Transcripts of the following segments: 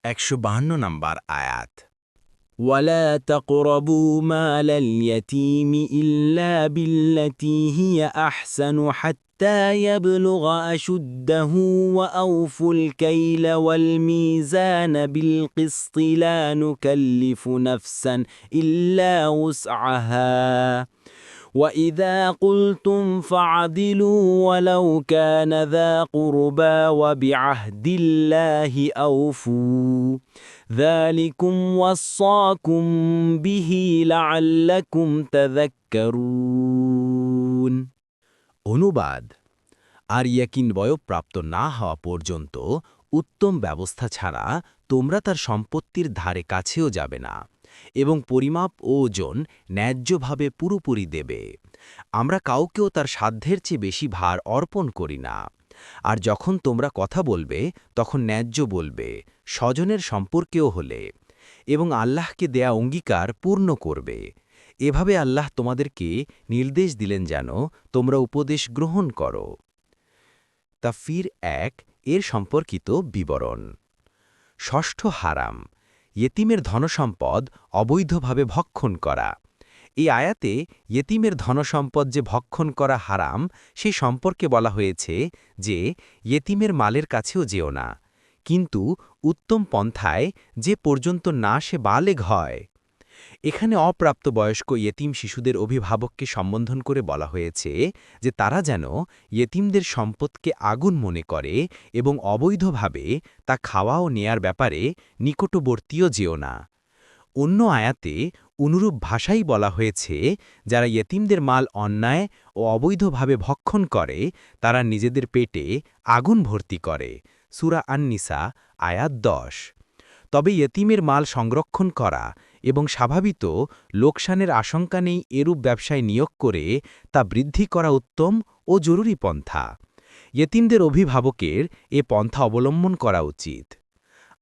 152 নম্বর আয়াত। ولا تقربوا مال اليتيم إلا بالتي هي أحسن حتى يبلغ أشده وأوفوا الكيل والميزان بالقسط لا نكلف نفسا إلا وسعها وإذا قلتم فاعدلوا ولو كان ذا قربى وبعهد الله أوفوا ذلكم وصاكم به لعلكم تذكرون। অনুবাদ: আর ইয়াকিন বয়ঃপ্রাপ্ত না হওয়া পর্যন্ত উত্তম ব্যবস্থা ছাড়া তোমরা তার সম্পত্তির ধারে কাছেও যাবে না, এবং পরিমাপ ও ওজন ন্যায্যভাবে পুরোপুরি দেবে। আমরা কাউকেও তার সাধ্যের চেয়ে বেশি ভার অর্পণ করি না। আর যখন তোমরা কথা বলবে তখন ন্যায্য বলবে, স্বজনের সম্পর্কেও হলে, এবং আল্লাহকে দেয়া অঙ্গীকার পূর্ণ করবে। এভাবে আল্লাহ তোমাদেরকে নির্দেশ দিলেন যেন তোমরা উপদেশ গ্রহণ করো। তাফসীর ১ এর সম্পর্কিত বিবরণ। ষষ্ঠ হারাম, ইয়েতিমের ধনসম্পদ অবৈধভাবে ভক্ষণ করা। এই আয়াতে ইয়েতিমের ধনসম্পদ যে ভক্ষণ করা হারাম সেই সম্পর্কে বলা হয়েছে যে ইয়েতিমের মালের কাছেও যেও না, কিন্তু উত্তম পন্থায় যে পর্যন্ত না সে বালেগ হয়। এখানে অপ্রাপ্তবয়স্ক ইয়েতিম শিশুদের অভিভাবককে সম্বোধন করে বলা হয়েছে যে তারা যেন ইয়েতিমদের সম্পদকে আগুন মনে করে এবং অবৈধভাবে তা খাওয়া ও নেয়ার ব্যাপারে নিকটবর্তীও যেও না। অন্য আয়াতে অনুরূপ ভাষাই বলা হয়েছে, যারা ইয়েতিমদের মাল অন্যায় ও অবৈধভাবে ভক্ষণ করে তারা নিজেদের পেটে আগুন ভর্তি করে। সূরা আন-নিসা আয়াত 10। তবে ইয়েতিমের মাল সংরক্ষণ করা এবং স্বাভাবিত লোকসানের আশঙ্কা নেই এরূপ ব্যবসায় নিয়োগ করে তা বৃদ্ধি করা উত্তম ও জরুরি পন্থা। ইয়েতিমদের অভিভাবকের এ পন্থা অবলম্বন করা উচিত।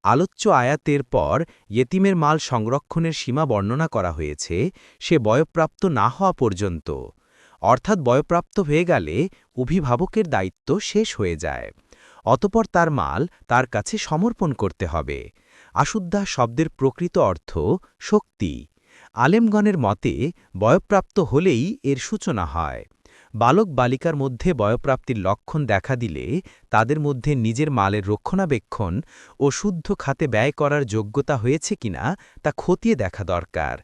আলোচ্য আয়াতের পর ইয়েতিমের মাল সংরক্ষণের সীমা বর্ণনা করা হয়েছে সে বয়ঃপ্রাপ্ত না হওয়া পর্যন্ত, অর্থাৎ বয়ঃপ্রাপ্ত হয়ে গেলে অভিভাবকের দায়িত্ব শেষ হয়ে যায়। অতপর তার মাল তার কাছে সমর্পণ করতে হবে। আশুদ্ধা শব্দের প্রকৃত অর্থ শক্তি। আলেমগণের মতে বয়ঃপ্রাপ্ত হলেই এর সূচনা হয়। বালক বালিকার মধ্যে বয়ঃপ্রাপ্তির লক্ষণ দেখা দিলে তাদের মধ্যে নিজের মালের রক্ষণাবেক্ষণ ও শুদ্ধ খাতে ব্যয় করার যোগ্যতা হয়েছে কিনা তা খতিয়ে দেখা দরকার।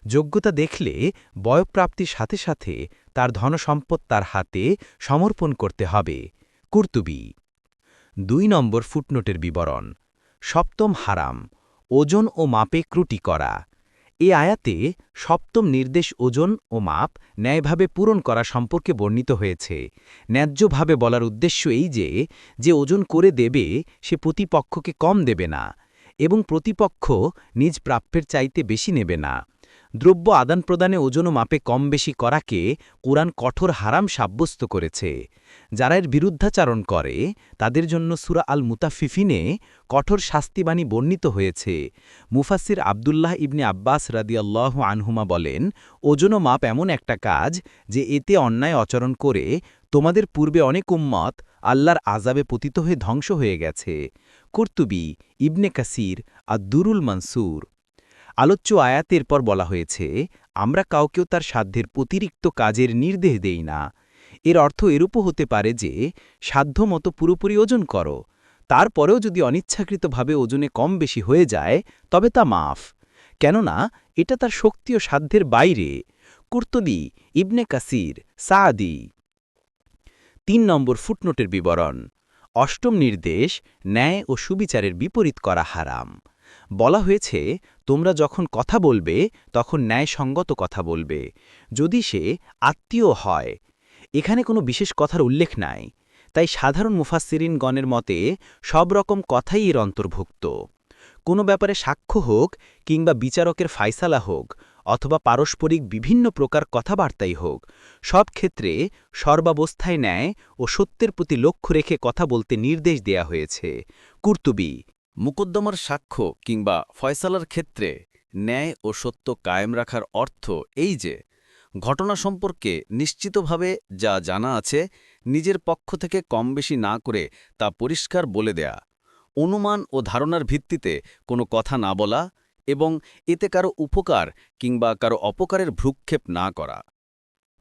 যোগ্যতা দেখলে বয়ঃপ্রাপ্তির সাথে সাথে তার ধনসম্পদ তার হাতে সমর্পণ করতে হবে। কুরতুবী। ২ নম্বর ফুটনোটের বিবরণ। সপ্তম হারাম, ওজন ও মাপে ত্রুটি করা। এ আয়াতে সপ্তম নির্দেশ ওজন ও মাপ ন্যায়ভাবে পূরণ করা সম্পর্কে বর্ণিত হয়েছে। ন্যায্যভাবে বলার উদ্দেশ্য এই যে ওজন করে দেবে সে প্রতিপক্ষকে কম দেবে না, এবং প্রতিপক্ষ নিজ প্রাপ্যের চাইতে বেশি নেবে না। দ্রব্য আদান প্রদানে ওজন ও মাপে কম বেশি করাকে কুরআন কঠোর হারাম সাব্যস্ত করেছে। যারা এর বিরুদ্ধাচারণ করে তাদের জন্য সূরা আল মুতাফফিফিনে কঠোর শাস্তিবাণী বর্ণিত হয়েছে। মুফাসসির আব্দুল্লাহ ইবনে আব্বাস রাদিয়াল্লাহু আনহুমা বলেন, ওজন ও মাপ এমন একটা কাজ যে এতে অন্যায় আচরণ করে তোমাদের পূর্বে অনেক উম্মত আল্লাহর আযাবে পতিত হয়ে ধ্বংস হয়ে গেছে। কুরতুবী, ইবনে কাসির, আদ-দুরুল মানসুর। আলোচ্য আয়াতের পর বলা হয়েছে, আমরা কাউকেও তার সাধ্যের অতিরিক্ত কাজের নির্দেশ দেই না। এর অর্থ এরূপও হতে পারে যে সাধ্যমতো পুরোপুরি ওজন করো, তারপরেও যদি অনিচ্ছাকৃতভাবে ওজনে কম বেশি হয়ে যায় তবে তা মাফ, কেননা এটা তার শক্তি ও সাধ্যের বাইরে। কুরতুবী, ইবনে কাসির, সাআদি। ৩ নম্বর ফুটনোটের বিবরণ। অষ্টম নির্দেশ, ন্যায় ও সুবিচারের বিপরীত করা হারাম। বলা হয়েছে, তোমরা যখন কথা বলবে তখন ন্যায়সঙ্গত কথা বলবে, যদি সে আত্মীয় হয়। এখানে কোনো বিশেষ কথার উল্লেখ নাই, তাই সাধারণ মুফাসসিরিনগণের মতে সব রকম কথাই এর অন্তর্ভুক্ত। কোনো ব্যাপারে সাক্ষ্য হোক কিংবা বিচারকের ফায়সালা হোক অথবা পারস্পরিক বিভিন্ন প্রকার কথাবার্তাই হোক, সব ক্ষেত্রে সর্বাবস্থায় ন্যায় ও সত্যের প্রতি লক্ষ্য রেখে কথা বলতে নির্দেশ দেয়া হয়েছে। কুরতুবী। মুকদ্দমার সাক্ষ্য কিংবা ফয়সালার ক্ষেত্রে ন্যায় ও সত্য কায়েম রাখার অর্থ এই যে ঘটনা সম্পর্কে নিশ্চিতভাবে যা জানা আছে নিজের পক্ষ থেকে কম বেশি না করে তা পরিষ্কার বলে দেয়া। অনুমান ও ধারণার ভিত্তিতে কোনো কথা না বলা এবং এতে কারো উপকার কিংবা কারো অপকারের ভ্রুক্ষেপ না করা।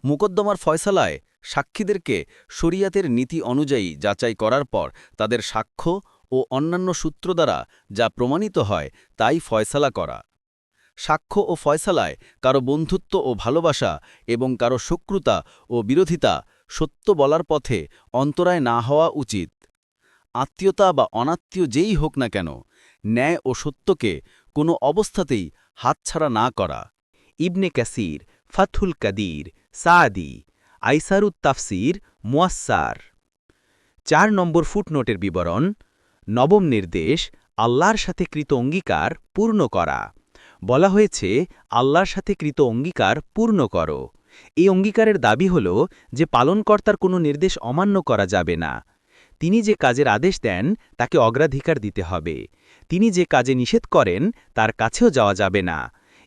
মুকদ্দমার ফয়সালায় সাক্ষীদেরকে শরিয়াতের নীতি অনুযায়ী যাচাই করার পর তাদের সাক্ষ্য ও অন্যান্য সূত্র দ্বারা যা প্রমাণিত হয় তাই ফয়সালা করা। সাক্ষ্য ও ফয়সালায় কারো বন্ধুত্ব ও ভালোবাসা এবং কারো শত্রুতা ও বিরোধিতা সত্য বলার পথে অন্তরায় না হওয়া উচিত। আত্মীয়তা বা অনাত্মীয় যেই হোক না কেন, ন্যায় ও সত্যকে কোনো অবস্থাতেই হাতছাড়া না করা। ইবনে কাসির, ফাথুল কাদির, সাদি, আইসারুত তাফসির, মুয়াস্সার। 4 নম্বর ফুটনোটের বিবরণ। নবম নির্দেশ, আল্লাহর সাথে কৃত অঙ্গীকার পূর্ণ করা। বলা হয়েছে, আল্লাহর সাথে কৃত অঙ্গীকার পূর্ণ করো। এই অঙ্গীকারের দাবি হল যে পালনকর্তার কোনো নির্দেশ অমান্য করা যাবে না। তিনি যে কাজের আদেশ দেন তাকে অগ্রাধিকার দিতে হবে। তিনি যে কাজে নিষেধ করেন তার কাছেও যাওয়া যাবে না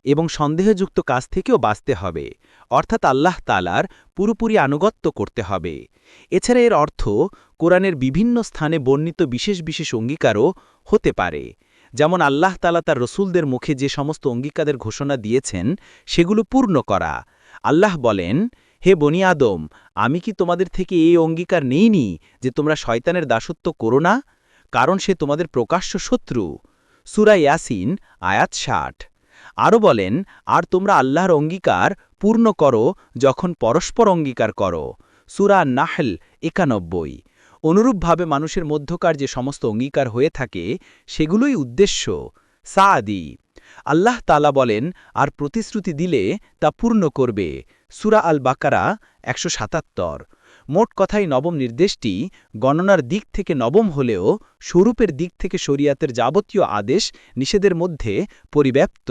এবং সন্দেহযুক্ত কাজ থেকেও বাঁচতে হবে, অর্থাৎ আল্লাহ তাআলার পুরোপুরি আনুগত্য করতে হবে। এছাড়া এর অর্থ কোরআনের বিভিন্ন স্থানে বর্ণিত বিশেষ বিশেষ অঙ্গীকারও হতে পারে, যেমন আল্লাহ তাআলা তার রসুলদের মুখে যে সমস্ত অঙ্গীকারের ঘোষণা দিয়েছেন সেগুলো পূর্ণ করা। আল্লাহ বলেন, হে বনি আদম, আমি কি তোমাদের থেকে এই অঙ্গীকার নেইনি যে তোমরা শয়তানের দাসত্ব করো না, কারণ সে তোমাদের প্রকাশ্য শত্রু। সূরা ইয়াসিন আয়াত 60। আরও বলেন, আর তোমরা আল্লাহর অঙ্গীকার পূর্ণ করো যখন পরস্পর অঙ্গীকার করো। সূরা নাহল 91। অনুরূপভাবে মানুষের মধ্যকার যে সমস্ত অঙ্গীকার হয়ে থাকে সেগুলোই উদ্দেশ্য। সাদি। আল্লাহ তাআলা বলেন, আর প্রতিশ্রুতি দিলে তা পূর্ণ করবে। সূরা আল বাকারা 177। মোট কথাই নবম নির্দেশটি গণনার দিক থেকে নবম হলেও স্বরূপের দিক থেকে শরিয়াতের যাবতীয় আদেশ নিষেধের মধ্যে পরিব্যাপ্ত।